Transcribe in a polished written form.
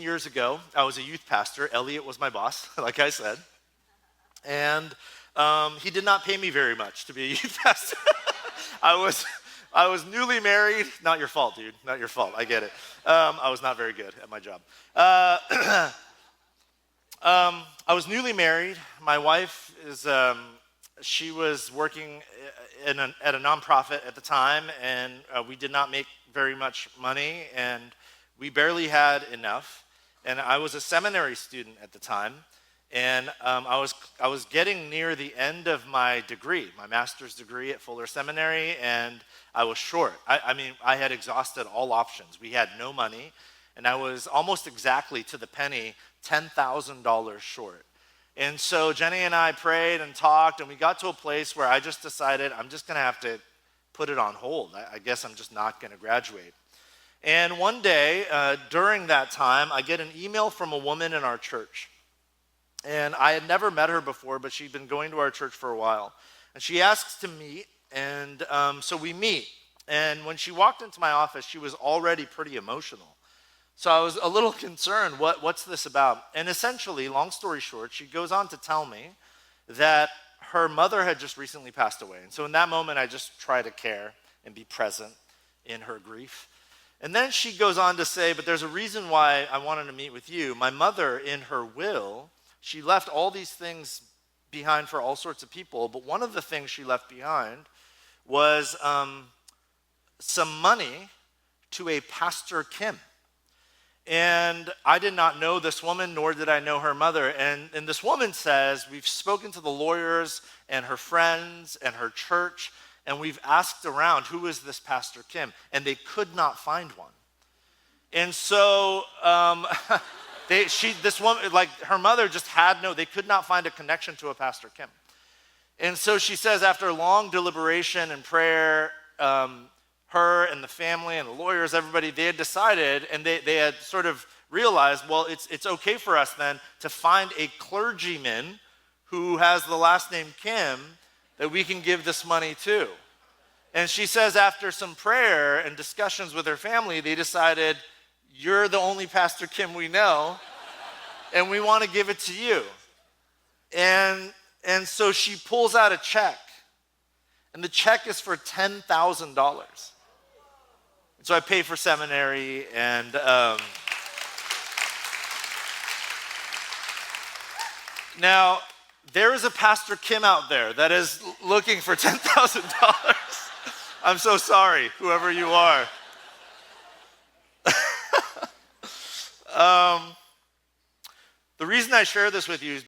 Years ago, I was a youth pastor. Elliot was my boss, like I said. And he did not pay me very much to be a youth pastor. I was I was newly married. Not your fault, dude. Not your fault. I get it. I was not very good at my job. I was newly married. My wife is she was working at a nonprofit at the time, and we did not make very much money, and we barely had enough. And I was a seminary student at the time, and I was getting near the end of my degree, my master's degree at Fuller Seminary, and I was short. I mean, I had exhausted all options. We had no money, and I was almost exactly to the penny $10,000 short. And so Jenny and I prayed and talked, and we got to a place where I just decided I'm just going to have to put it on hold. I guess I'm just not going to graduate. And one day, during that time, I get an email from a woman in our church. And I had never met her before, but she'd been going to our church for a while. And she asks to meet, and so we meet. And when she walked into my office, she was already pretty emotional. So I was a little concerned, what's this about? And essentially, long story short, she goes on to tell me that her mother had just recently passed away. And so in that moment, I just try to care and be present in her grief. And then she goes on to say, but there's a reason why I wanted to meet with you. My mother, in her will, she left all these things behind for all sorts of people, but one of the things she left behind was some money to a Pastor Kim. And I did not know this woman, nor did I know her mother. And this woman says, we've spoken to the lawyers and her friends and her church, and we've asked around, who is this Pastor Kim? And they could not find one. And so this woman, like her mother just they could not find a connection to a Pastor Kim. And so she says, after long deliberation and prayer, her and the family and the lawyers, everybody, they had decided, and they had sort of realized, well, it's okay for us then to find a clergyman who has the last name Kim that we can give this money to. And she says after some prayer and discussions with her family, they decided, you're the only Pastor Kim we know, and we want to give it to you. And so she pulls out a check, and the check is for $10,000. So I pay for seminary, and now there is a Pastor Kim out there that is looking for $10,000. I'm so sorry, whoever you are. The reason I share this with you is